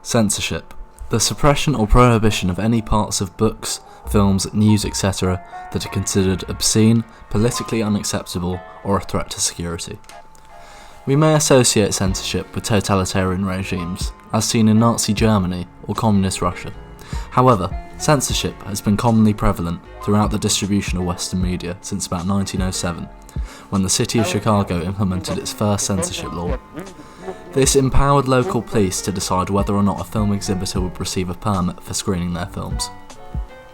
Censorship. The suppression or prohibition of any parts of books, films, news, etc. that are considered obscene, politically unacceptable, or a threat to security. We may associate censorship with totalitarian regimes, as seen in Nazi Germany or Communist Russia. However, censorship has been commonly prevalent throughout the distribution of Western media since about 1907, when the city of Chicago implemented its first censorship law. This empowered local police to decide whether or not a film exhibitor would receive a permit for screening their films.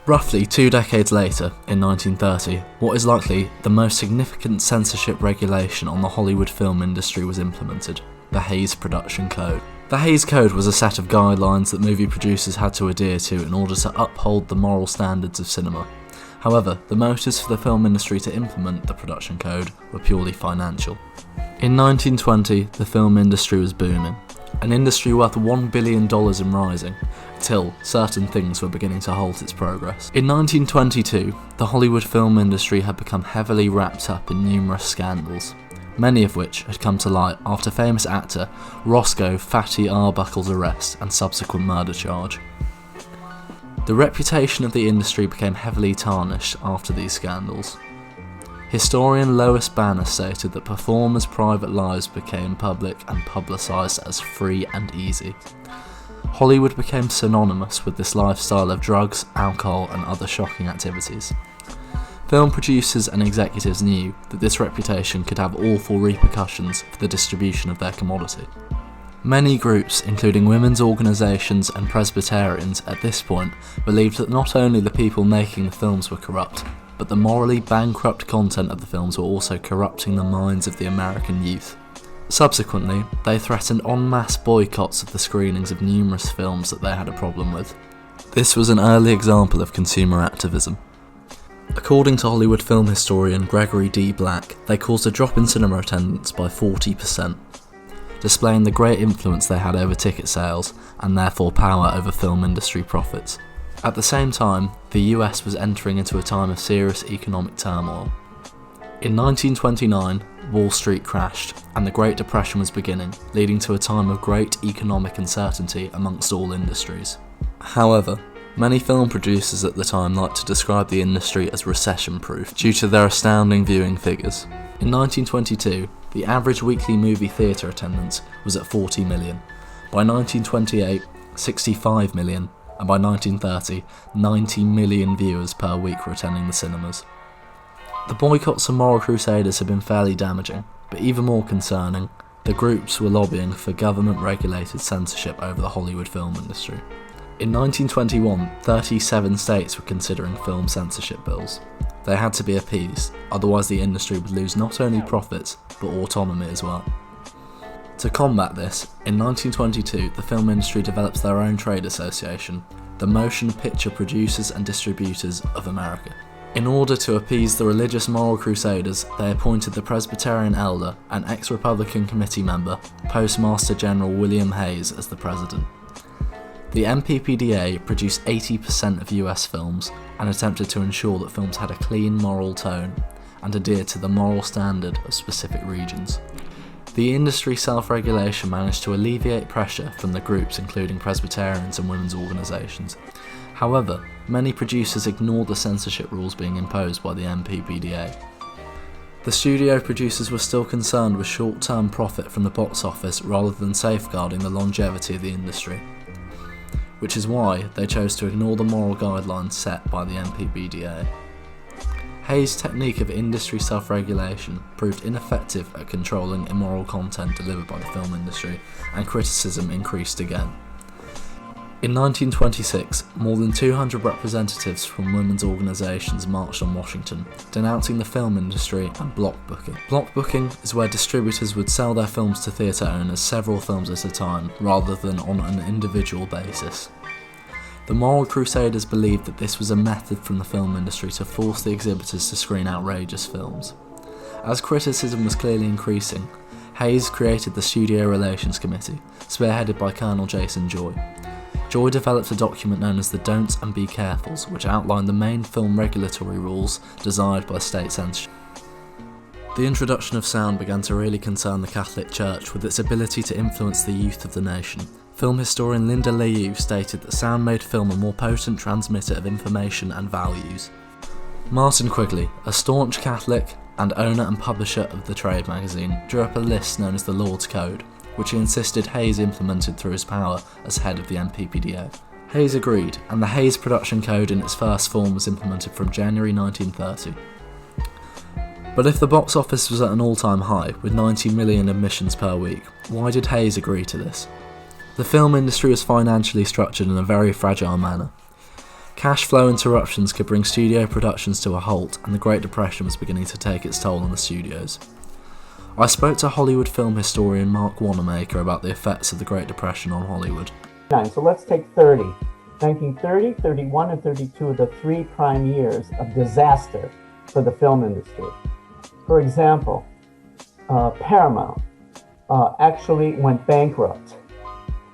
Roughly 2 decades later, in 1930, what is likely the most significant censorship regulation on the Hollywood film industry was implemented: the Hays Production Code. The Hays Code was a set of guidelines that movie producers had to adhere to in order to uphold the moral standards of cinema. However, the motives for the film industry to implement the production code were purely financial. In 1920, the film industry was booming, an industry worth $1 billion and rising, till certain things were beginning to halt its progress. In 1922, the Hollywood film industry had become heavily wrapped up in numerous scandals, many of which had come to light after famous actor Roscoe Fatty Arbuckle's arrest and subsequent murder charge. The reputation of the industry became heavily tarnished after these scandals. Historian Lois Banner stated that performers' private lives became public and publicised as free and easy. Hollywood became synonymous with this lifestyle of drugs, alcohol and other shocking activities. Film producers and executives knew that this reputation could have awful repercussions for the distribution of their commodity. Many groups, including women's organisations and Presbyterians at this point, believed that not only the people making the films were corrupt, but the morally bankrupt content of the films were also corrupting the minds of the American youth. Subsequently, they threatened en masse boycotts of the screenings of numerous films that they had a problem with. This was an early example of consumer activism. According to Hollywood film historian Gregory D. Black, they caused a drop in cinema attendance by 40%, displaying the great influence they had over ticket sales and therefore power over film industry profits. At the same time, the US was entering into a time of serious economic turmoil. In 1929, Wall Street crashed and the Great Depression was beginning, leading to a time of great economic uncertainty amongst all industries. However, many film producers at the time liked to describe the industry as recession-proof due to their astounding viewing figures. In 1922, the average weekly movie theatre attendance was at 40 million. By 1928, 65 million, and by 1930, 90 million viewers per week were attending the cinemas. The boycotts and moral crusaders had been fairly damaging, but even more concerning, the groups were lobbying for government-regulated censorship over the Hollywood film industry. In 1921, 37 states were considering film censorship bills. They had to be appeased, otherwise the industry would lose not only profits, but autonomy as well. To combat this, in 1922 the film industry develops their own trade association, the Motion Picture Producers and Distributors of America. In order to appease the religious moral crusaders, they appointed the Presbyterian elder and ex-Republican committee member, Postmaster General William Hays, as the president. The MPPDA produced 80% of US films and attempted to ensure that films had a clean moral tone and adhered to the moral standard of specific regions. The industry self-regulation managed to alleviate pressure from the groups including Presbyterians and women's organisations. However, many producers ignored the censorship rules being imposed by the MPPDA. The studio producers were still concerned with short-term profit from the box office rather than safeguarding the longevity of the industry, which is why they chose to ignore the moral guidelines set by the MPPDA. Hays' technique of industry self-regulation proved ineffective at controlling immoral content delivered by the film industry, and criticism increased again. In 1926, more than 200 representatives from women's organisations marched on Washington, denouncing the film industry and block booking. Block booking is where distributors would sell their films to theatre owners several films at a time, rather than on an individual basis. The moral crusaders believed that this was a method from the film industry to force the exhibitors to screen outrageous films. As criticism was clearly increasing, Hays created the Studio Relations Committee, spearheaded by Colonel Jason Joy. Joy developed a document known as the Don'ts and Be Carefuls, which outlined the main film regulatory rules desired by state censorship. The introduction of sound began to really concern the Catholic Church with its ability to influence the youth of the nation. Film historian Linda Liu stated that sound made film a more potent transmitter of information and values. Martin Quigley, a staunch Catholic and owner and publisher of the trade magazine, drew up a list known as the Lord's Code, which he insisted Hayes implemented through his power as head of the NPPDA. Hayes agreed, and the Hayes Production Code in its first form was implemented from January 1930. But if the box office was at an all-time high, with 90 million admissions per week, why did Hayes agree to this? The film industry was financially structured in a very fragile manner. Cash flow interruptions could bring studio productions to a halt, and the Great Depression was beginning to take its toll on the studios. I spoke to Hollywood film historian Mark Wanamaker about the effects of the Great Depression on Hollywood. So let's take 30. 1930, 31, and 32 are the three prime years of disaster for the film industry. For example, Paramount actually went bankrupt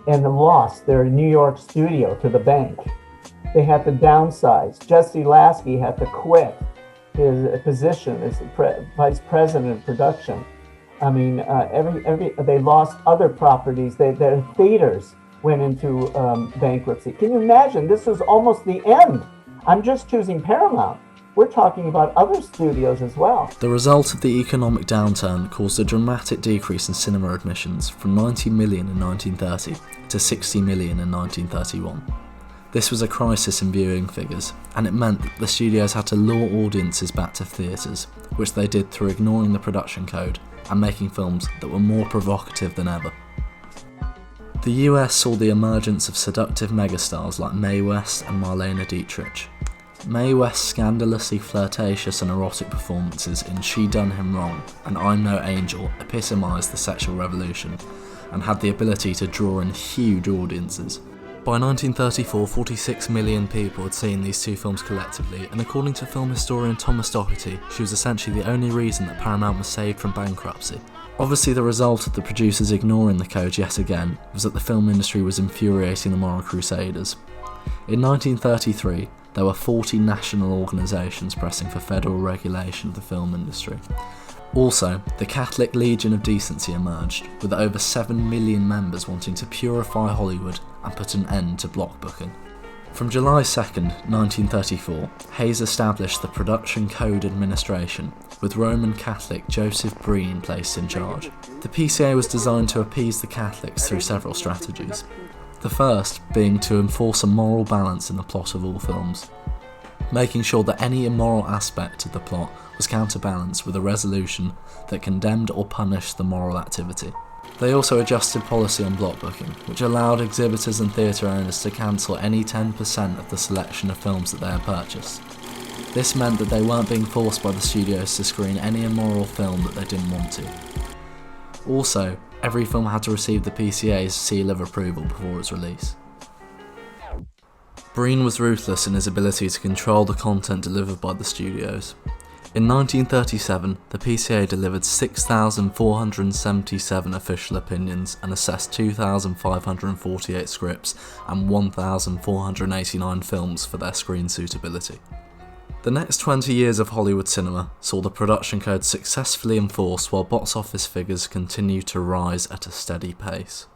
and lost their New York studio to the bank. They had to downsize. Jesse Lasky had to quit his position as vice president of production. I mean, they lost other properties. Their theaters went into bankruptcy. Can you imagine? This was almost the end. I'm just choosing Paramount. We're talking about other studios as well. The result of the economic downturn caused a dramatic decrease in cinema admissions from 90 million in 1930 to 60 million in 1931. This was a crisis in viewing figures, and it meant that the studios had to lure audiences back to theatres, which they did through ignoring the production code and making films that were more provocative than ever. The US saw the emergence of seductive megastars like Mae West and Marlene Dietrich. Mae West's scandalously flirtatious and erotic performances in She Done Him Wrong and I'm No Angel epitomised the sexual revolution and had the ability to draw in huge audiences. By 1934, 46 million people had seen these two films collectively, and according to film historian Thomas Doherty, she was essentially the only reason that Paramount was saved from bankruptcy. Obviously, the result of the producers ignoring the code yet again was that the film industry was infuriating the moral crusaders. In 1933, there were 40 national organisations pressing for federal regulation of the film industry. Also, the Catholic Legion of Decency emerged, with over 7 million members wanting to purify Hollywood and put an end to block booking. From July 2nd, 1934, Hayes established the Production Code Administration, with Roman Catholic Joseph Breen placed in charge. The PCA was designed to appease the Catholics through several strategies. The first being to enforce a moral balance in the plot of all films, making sure that any immoral aspect of the plot was counterbalanced with a resolution that condemned or punished the moral activity. They also adjusted policy on block booking, which allowed exhibitors and theatre owners to cancel any 10% of the selection of films that they had purchased. This meant that they weren't being forced by the studios to screen any immoral film that they didn't want to. Also, every film had to receive the PCA's seal of approval before its release. Breen was ruthless in his ability to control the content delivered by the studios. In 1937, the PCA delivered 6,477 official opinions and assessed 2,548 scripts and 1,489 films for their screen suitability. The next 20 years of Hollywood cinema saw the production code successfully enforced while box office figures continued to rise at a steady pace.